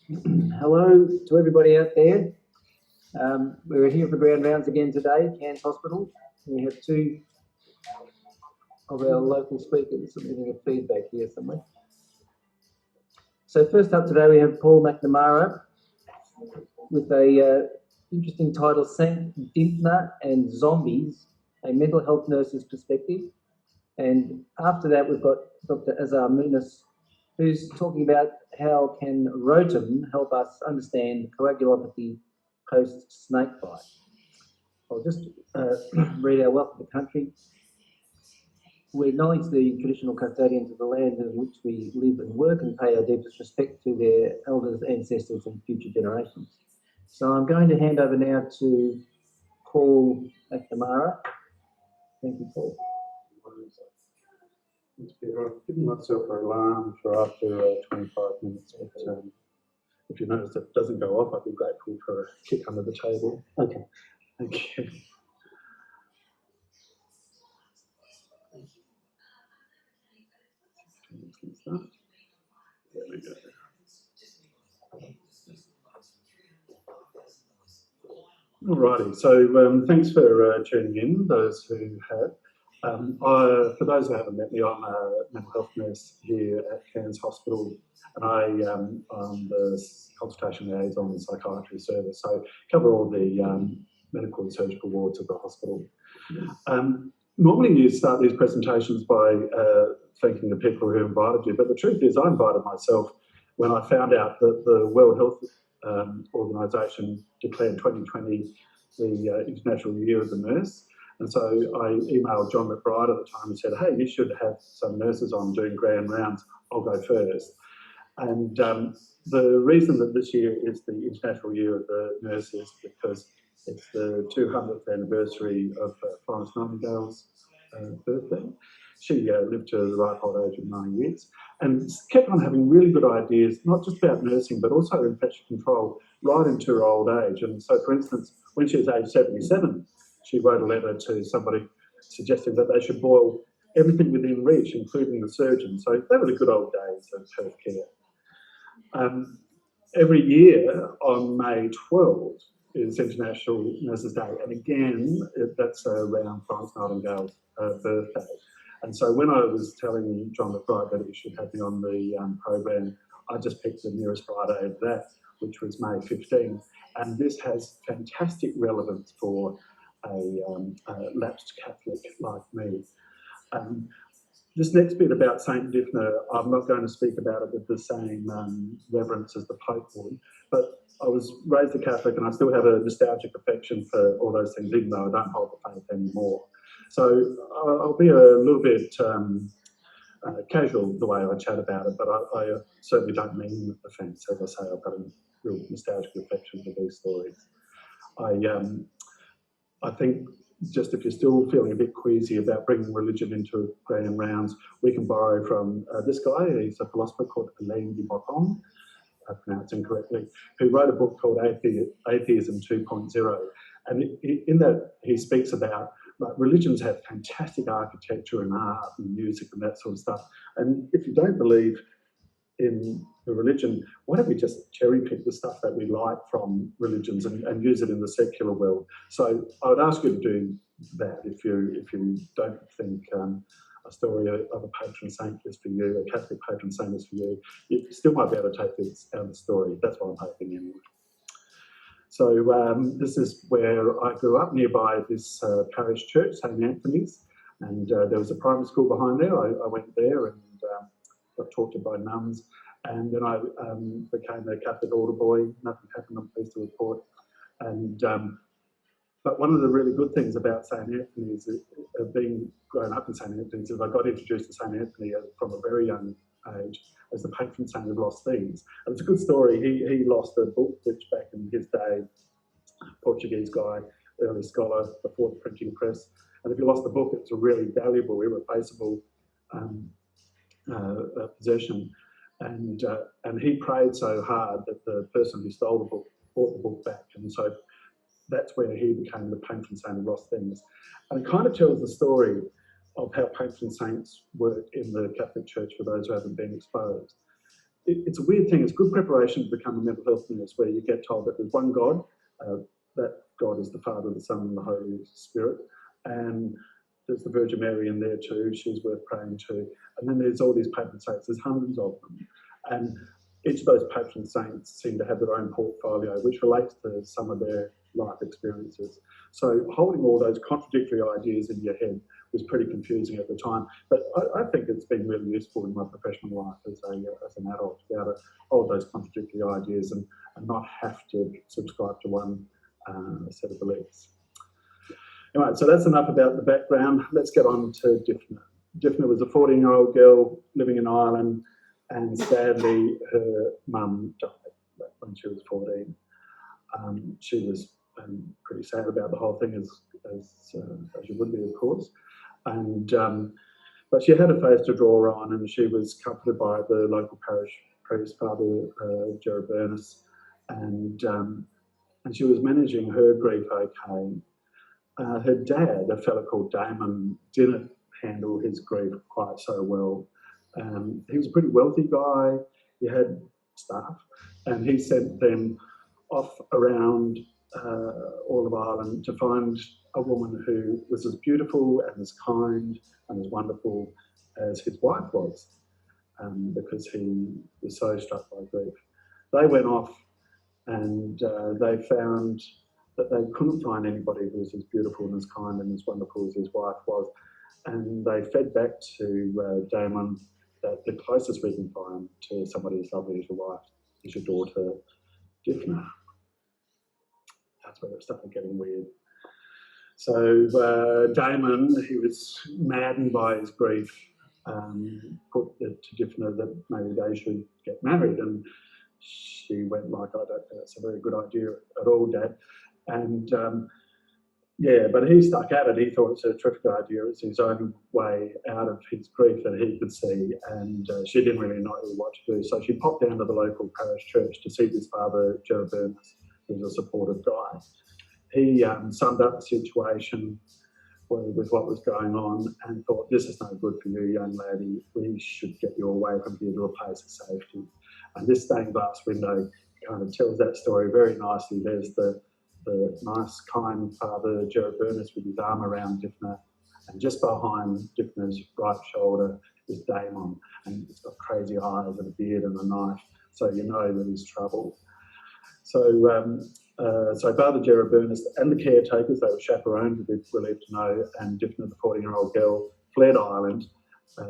Hello to everybody out there. We're here for ground rounds again today, Cairns Hospital. We have two of our local speakers. I'm getting a feedback here somewhere. So first up today we have Paul McNamara with a interesting title, Saint Dymphna and Zombies, a mental health nurse's perspective. And after that we've got Dr. Azar Munis, who's talking about how can Rotem help us understand coagulopathy post-snake bite. I'll just read our welcome to country. We acknowledge the traditional custodians of the land in which we live and work and pay our deepest respect to their elders, ancestors and future generations. So I'm going to hand over now to Paul McNamara. Thank you, Paul. Thanks, Peter. I've given myself an alarm for after 25 minutes, but if you notice it doesn't go off, I'd be grateful for a kick under the table. Okay, thank you. There we go. Alrighty, so thanks for tuning in, those who have. For those who haven't met me, I'm a mental health nurse here at Cairns Hospital, and I'm the consultation liaison and psychiatry service, so cover all the medical and surgical wards of the hospital. Normally you start these presentations by thanking the people who invited you, but the truth is I invited myself when I found out that the World Health Organisation declared 2020 the International Year of the Nurse. And so I emailed John McBride at the time and said, hey, you should have some nurses on doing grand rounds. I'll go first. And the reason that this year is the International Year of the Nurse is because it's the 200th anniversary of Florence Nightingale's birthday. She lived to the ripe old age of 9 years and kept on having really good ideas, not just about nursing, but also infection control right into her old age. And so, for instance, when she was age 77, she wrote a letter to somebody suggesting that they should boil everything within reach, including the surgeon. So they were the good old days of healthcare. Every year on May 12th is International Nurses Day. And again, that's around Florence Nightingale's birthday. And so when I was telling John McBride that he should have me on the program, I just picked the nearest Friday of that, which was May 15. And this has fantastic relevance for a lapsed Catholic like me. This next bit about Saint Dymphna, I'm not going to speak about it with the same reverence as the Pope would, but I was raised a Catholic and I still have a nostalgic affection for all those things, even though I don't hold the faith anymore. So I'll be a little bit casual the way I chat about it, but I certainly don't mean offence. As I say, I've got a real nostalgic affection for these stories. I think just if you're still feeling a bit queasy about bringing religion into grand rounds, we can borrow from this guy. He's a philosopher called Alain de Botton, I pronounced incorrectly, who wrote a book called Atheism 2.0. And in that, he speaks about religions have fantastic architecture and art and music and that sort of stuff. And if you don't believe in the religion, why don't we just cherry pick the stuff that we like from religions and use it in the secular world? So I would ask you to do that if you don't think a story of a patron saint is for you, a Catholic patron saint is for you. You still might be able to take this out of the story. That's what I'm hoping anyway. So this is where I grew up, nearby this parish church, St Anthony's, and there was a primary school behind there. I went there and got taught to by nuns, and then I became a Catholic altar boy. Nothing happened, I'm pleased to report. And but one of the really good things about St Anthony's, being grown up in St Anthony's, is I got introduced to St Anthony from a very young age as the patron saint of lost things. And it's a good story. He lost a book which back in his day, Portuguese guy, early scholar before the printing press. And if you lost the book, it's a really valuable, irreplaceable possession. And he prayed so hard that the person who stole the book bought the book back. And so that's where he became the patron saint of lost things. And it kind of tells the story of how patron saints work in the Catholic Church for those who haven't been exposed. it's a weird thing. It's good preparation to become a mental health nurse, where you get told that there's one God, that God is the Father, the Son, and the Holy Spirit, and there's the Virgin Mary in there too. She's worth praying to. And then there's all these patron saints. There's hundreds of them, and each of those patron saints seem to have their own portfolio, which relates to some of their life experiences. So holding all those contradictory ideas in your head was pretty confusing at the time. But I think it's been really useful in my professional life as an adult to be able to hold those contradictory ideas and not have to subscribe to one set of beliefs. Anyway, so that's enough about the background. Let's get on to Dymphna. Dymphna was a 14-year-old girl living in Ireland, and sadly her mum died when she was 14. She was pretty sad about the whole thing, as you would be, of course. And but she had a faith to draw on, and she was comforted by the local parish priest, Father Gerard Burness, and she was managing her grief okay. Her dad, a fellow called Damon, didn't handle his grief quite so well. He was a pretty wealthy guy. He had staff, and he sent them off around all of Ireland to find a woman who was as beautiful and as kind and as wonderful as his wife was, because he was so struck by grief. They went off, and they found that they couldn't find anybody who was as beautiful and as kind and as wonderful as his wife was. And they fed back to Damon that the closest we can find to somebody as lovely as your wife is your daughter, Dymphna. That's where it started getting weird. So Damon, he was maddened by his grief, put it to Dymphna that maybe they should get married. And she went like, I don't think that's a very good idea at all, Dad. And yeah, but he stuck at it. He thought it's a terrific idea. It's his own way out of his grief that he could see. And she didn't really know what to do. So she popped down to the local parish church to see this Father Gerard Burness, who's a supportive guy. He summed up the situation with what was going on and thought, this is no good for you, young lady. We should get you away from here to a place of safety. And this stained glass window kind of tells that story very nicely. There's the nice, kind Father Gerard Burness with his arm around Dymphna, and just behind Dymphna's right shoulder is Damon, and he's got crazy eyes and a beard and a knife, so you know that he's trouble. So Father Gerard Burness and the caretakers, they were chaperoned, we're relieved to know, and Dymphna, the 14-year-old girl, fled Ireland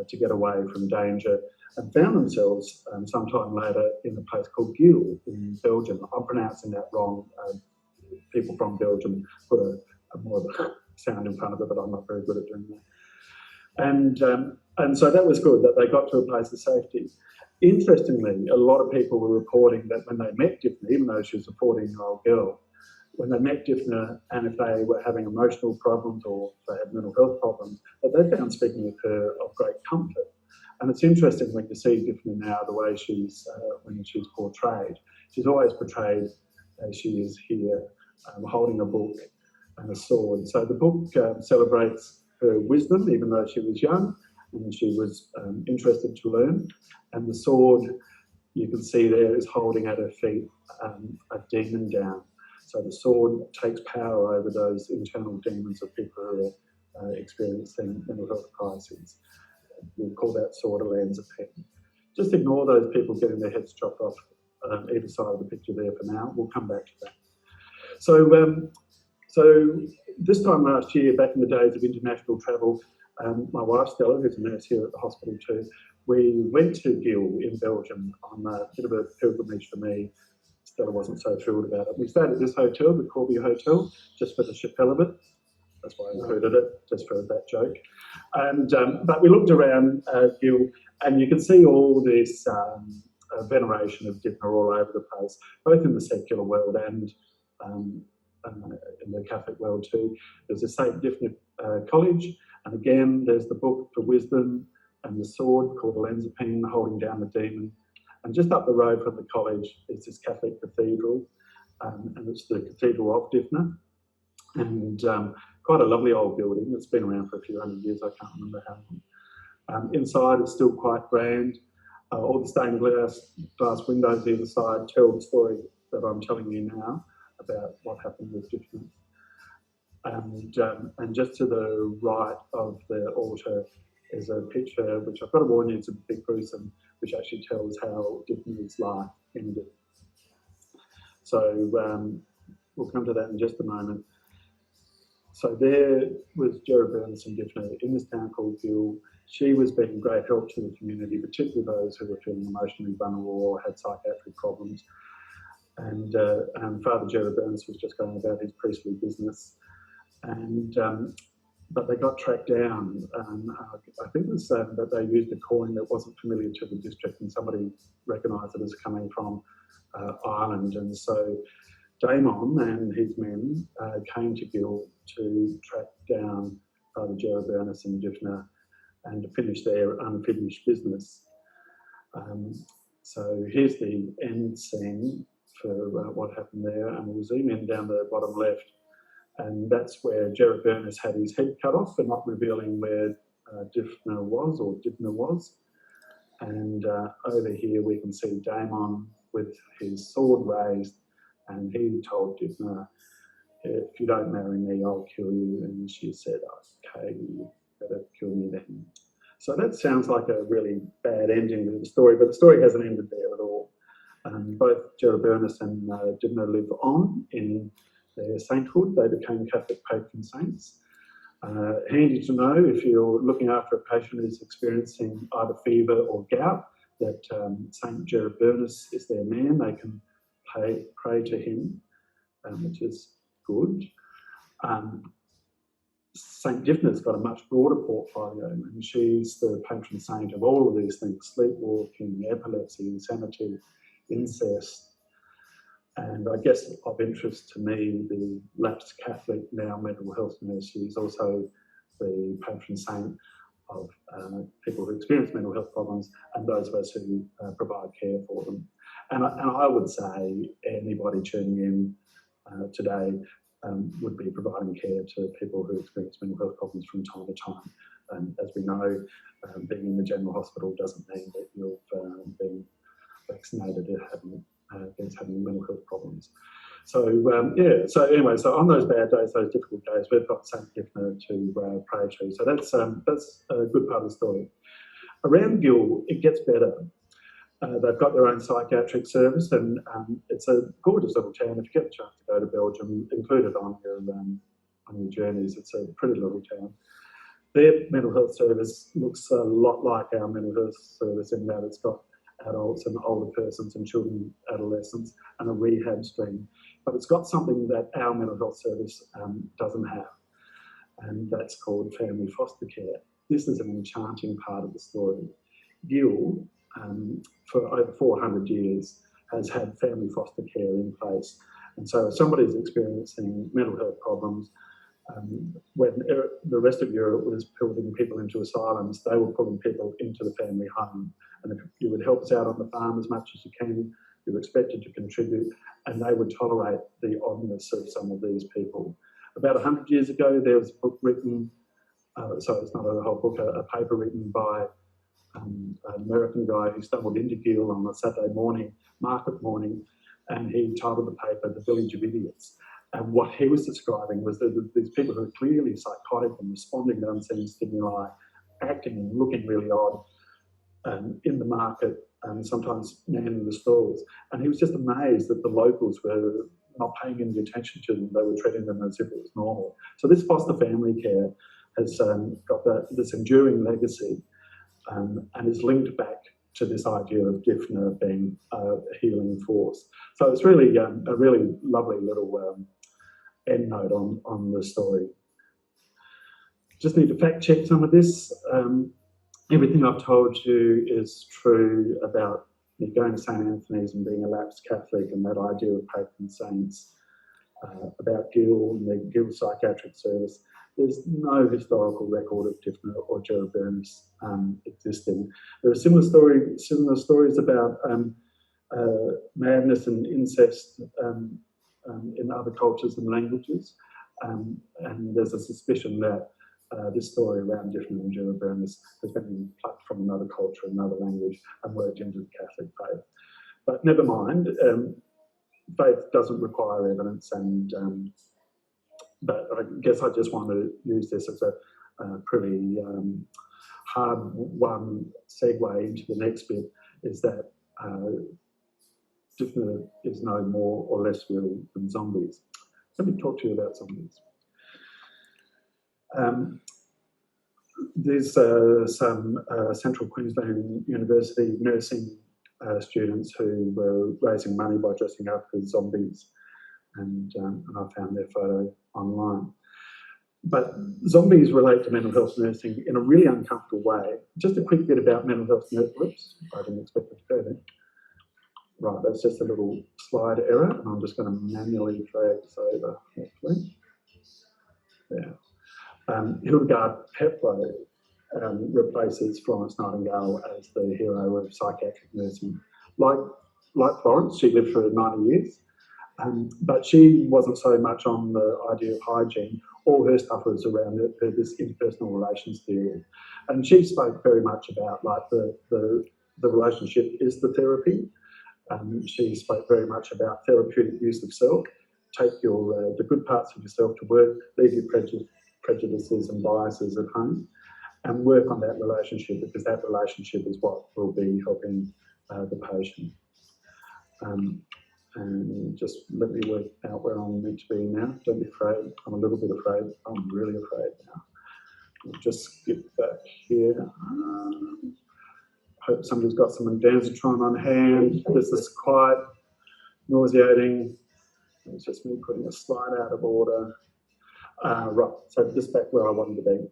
to get away from danger, and found themselves sometime later in a place called Geel in Belgium. I'm pronouncing that wrong. People from Belgium put a more of a sound in front of it, but I'm not very good at doing that. And so that was good, that they got to a place of safety. Interestingly, a lot of people were reporting that when they met Dymphna, even though she was a 14-year-old girl, when they met Dymphna, and if they were having emotional problems or if they had mental health problems, that they found speaking with her of great comfort. And it's interesting when you see Dymphna now, the way she's when she's portrayed. She's always portrayed as she is here, holding a book and a sword. So the book celebrates her wisdom, even though she was young and she was interested to learn. And the sword, you can see there, is holding at her feet a demon down. So the sword takes power over those internal demons of people who are experiencing mental health crises. We'll call that sword a lens of pen. Just ignore those people getting their heads chopped off either side of the picture there for now. We'll come back to that. So this time last year, back in the days of international travel, my wife Stella, who's a nurse here at the hospital too, we went to Geel in Belgium on a bit of a pilgrimage for me. Stella wasn't so thrilled about it. We stayed at this hotel, the Corby Hotel, just for the chapelle of it. That's why I included it, just for that joke. And but we looked around Geel, and you can see all this veneration of Dymphna all over the place, both in the secular world and in the Catholic world too. There's a Saint Dymphna College, and again there's the book for wisdom and the sword called the lens of pen holding down the demon. And just up the road from the college is this Catholic cathedral, and it's the Cathedral of Dymphna, and quite a lovely old building. It's been around for a few hundred years, I can't remember how long. Inside it's still quite grand. all the stained glass windows either side tell the story that I'm telling you now about what happened with Dymphna. And just to the right of the altar is a picture, which I've got to warn you, it's a bit gruesome, which actually tells how Dymphna's life ended. So we'll come to that in just a moment. So there was Jeremiah and Dymphna in this town called Gill. She was being great help to the community, particularly those who were feeling emotionally vulnerable or had psychiatric problems. And Father Jerry Burns was just going about his priestly business. But they got tracked down. I think it was that they used a coin that wasn't familiar to the district, and somebody recognised it as coming from Ireland. And so Damon and his men came to Gill to track down Father Jerry Burns and Dymphna and to finish their unfinished business. So here's the end scene for what happened there, and we'll zoom in down the bottom left. And that's where Jerry Burns had his head cut off for not revealing where Dymphna was. And over here we can see Damon with his sword raised, and he told Dymphna, "If you don't marry me, I'll kill you." And she said, "Okay, you better kill me then." So that sounds like a really bad ending to the story, but the story hasn't ended there at all. Both Jerry Burns and Dymphna live on in their sainthood. They became Catholic patron saints. Handy to know if you're looking after a patient who's experiencing either fever or gout, that Saint Jerry Burns is their man. They can pray to him, which is good. Saint Dymphna's got a much broader portfolio, and she's the patron saint of all of these things: sleepwalking, epilepsy, insanity, incest. And I guess of interest to me, the lapsed Catholic, now mental health nurse, she's also the patron saint of people who experience mental health problems and those of us who provide care for them. And I would say anybody tuning in today would be providing care to people who experience mental health problems from time to time. And as we know, being in the general hospital doesn't mean that you've been vaccinated against having mental health problems. So so anyway, so on those bad days, those difficult days, we've got Saint Dymphna to pray to. So that's a good part of the story. Around Gill, it gets better. They've got their own psychiatric service, and it's a gorgeous little town. If you get a chance to go to Belgium, include it on your journeys. It's a pretty little town. Their mental health service looks a lot like our mental health service in that it's got adults and older persons and children, adolescents, and a rehab stream. But it's got something that our mental health service doesn't have, and that's called family foster care. This is an enchanting part of the story. Gill, for over 400 years, has had family foster care in place. And so if somebody's experiencing mental health problems, when the rest of Europe was putting people into asylums, they were pulling people into the family home. And if you would help us out on the farm as much as you can, you were expected to contribute, and they would tolerate the oddness of some of these people. About 100 years ago, there was a book written, so it's not a whole book, a paper written by an American guy who stumbled into Gill on a Saturday morning, market morning, and he titled the paper "The Village of Idiots." And what he was describing was that these people who are clearly psychotic and responding to unseen stimuli, acting and looking really odd in the market, and sometimes manning the stalls. And he was just amazed that the locals were not paying any attention to them. They were treating them as if it was normal. So this foster family care has got this enduring legacy and is linked back to this idea of Dymphna being a healing force. So it's really a really lovely little end note on the story. Just need to fact check some of this. Everything I've told you is true about going to St Anthony's and being a lapsed Catholic and that idea of patron saints, about Gill and the Gill psychiatric service. There's no historical record of Dymphna or Jerry Burns existing. There are similar stories about madness and incest in other cultures and languages, and there's a suspicion that this story around Dymphna and Jeroboamus has been plucked from another culture, another language, and worked into the Catholic faith. But never mind, faith doesn't require evidence, and but I guess I just want to use this as a pretty hard-won segue into the next bit, is that Dymphna is no more or less real than zombies. Let me talk to you about zombies. There's some Central Queensland University nursing students who were raising money by dressing up as zombies, and I found their photo online. But zombies relate to mental health nursing in a really uncomfortable way. Just a quick bit about mental health nursing. Oops, I didn't expect it to go there. Right, that's just a little slide error, and I'm just going to manually drag this over, hopefully. Yeah. Hildegard Peplow replaces Florence Nightingale as the hero of psychiatric nursing. Like Florence, she lived for 90 years, but she wasn't so much on the idea of hygiene. All her stuff was around this interpersonal relations theory. And she spoke very much about like the relationship is the therapy. She spoke very much about therapeutic use of self. Take the good parts of yourself to work, leave your prejudices and biases at home, and work on that relationship, because that relationship is what will be helping the patient. And just let me work out where I'm meant to be now. Don't be afraid. I'm a little bit afraid. I'm really afraid now. I'll just skip back here. Hope somebody's got some ondansetron on hand. This is quite nauseating. It's just me putting a slide out of order. Right, so just back where I wanted to be.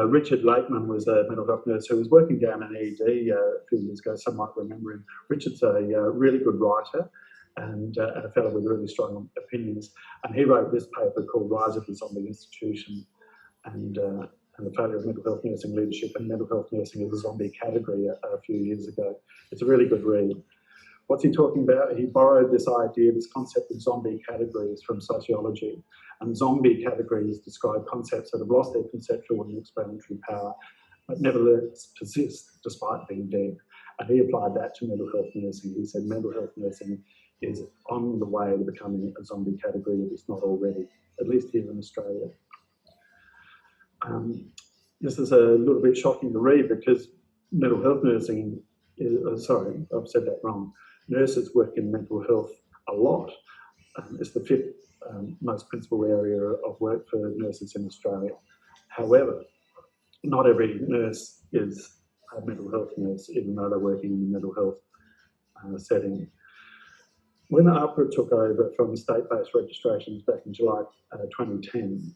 Richard Lakeman was a mental health nurse who was working down in ED a few years ago. Some might remember him. Richard's a really good writer and a fellow with really strong opinions. And he wrote this paper called Rise of the Zombie Institution and the Failure of Mental Health Nursing Leadership and Mental Health Nursing as a Zombie Category a few years ago. It's a really good read. What's he talking about? He borrowed this idea, this concept of zombie categories from sociology. And zombie categories describe concepts that have lost their conceptual and explanatory power, but nevertheless persist despite being dead. And he applied that to mental health nursing. He said mental health nursing is on the way to becoming a zombie category if it's not already, at least here in Australia. This is a little bit shocking to read because mental health nursing is, sorry, I've said that wrong. Nurses work in mental health a lot. It's the fifth most principal area of work for nurses in Australia. However, not every nurse is a mental health nurse, even though they're working in the mental health setting. When AHPRA took over from state-based registrations back in July 2010,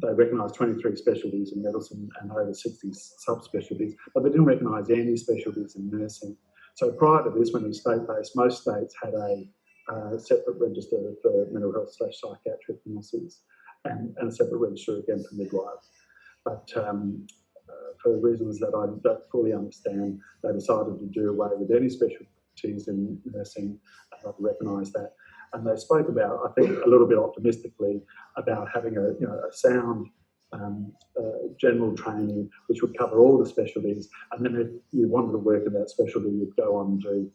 they recognised 23 specialties in medicine and over 60 subspecialties, but they didn't recognise any specialties in nursing. So prior to this, when it was state-based, most states had a separate register for mental health / psychiatric nurses and a separate register again for midwives. But for reasons that I don't fully understand, they decided to do away with any specialties in nursing and not recognise that. And they spoke about, I think, a little bit optimistically about having a sound general training which would cover all the specialties, and then if you wanted to work in that specialty, you'd go on to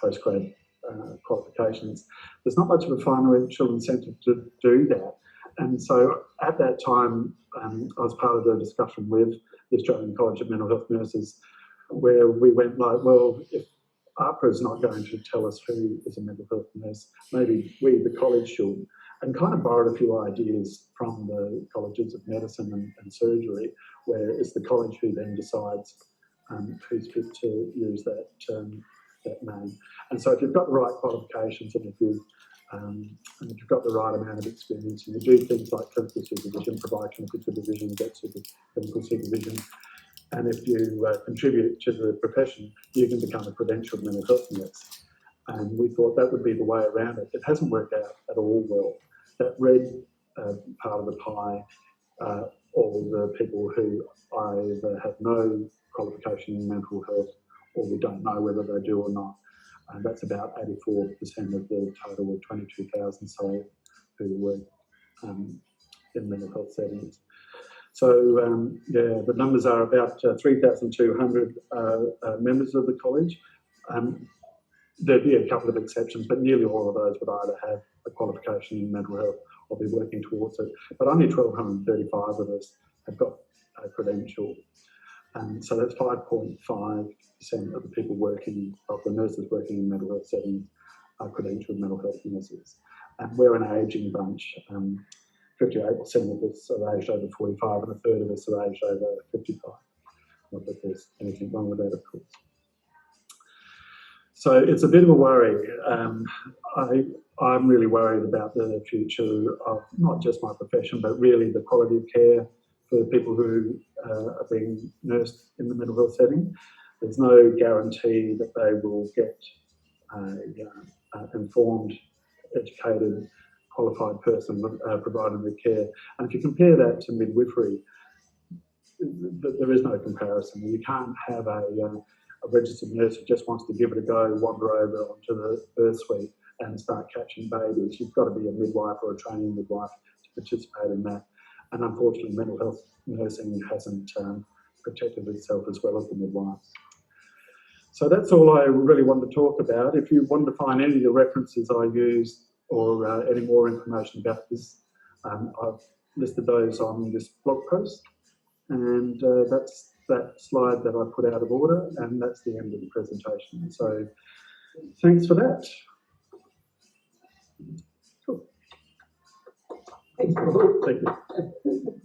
postgrad qualifications. There's not much of a financial incentive to do that, and so at that time I was part of the discussion with the Australian College of Mental Health Nurses, where we went like, well, if AHPRA is not going to tell us who is a mental health nurse, maybe we, the college, should, and kind of borrowed a few ideas from the colleges of medicine and surgery, where it's the college who then decides who's fit to use that name. And so if you've got the right qualifications and if you've got the right amount of experience and you do things like clinical supervision, provide clinical supervision, get clinical supervision, and if you contribute to the profession, you can become a credentialed mental health nurse. And we thought that would be the way around it. It hasn't worked out at all well. That red part of the pie, all the people who either have no qualification in mental health or we don't know whether they do or not. And that's about 84% of the total of 22,000 so who work in mental health settings. So, yeah, the numbers are about 3,200 members of the college. There'd be a couple of exceptions, but nearly all of those would either have a qualification in mental health or be working towards it. But only 1,235 of us have got a credential. And so that's 5.5% of the people working, of the nurses working in mental health settings are credentialed mental health nurses. And we're an ageing bunch. 58% of us are aged over 45 and a third of us are aged over 55. Not that there's anything wrong with that, of course. So it's a bit of a worry. I'm really worried about the future of not just my profession, but really the quality of care for people who are being nursed in the mental health setting. There's no guarantee that they will get informed, educated, qualified person providing the care. And if you compare that to midwifery, there is no comparison. You can't have a registered nurse who just wants to give it a go, wander over onto the birth suite and start catching babies. You've got to be a midwife or a training midwife to participate in that. And unfortunately, mental health nursing hasn't protected itself as well as the midwives. So that's all I really wanted to talk about. If you want to find any of the references I used or any more information about this, I've listed those on this blog post. And that's that slide that I put out of order, and that's the end of the presentation. So thanks for that. Cool. Thanks, Paul. Thank you.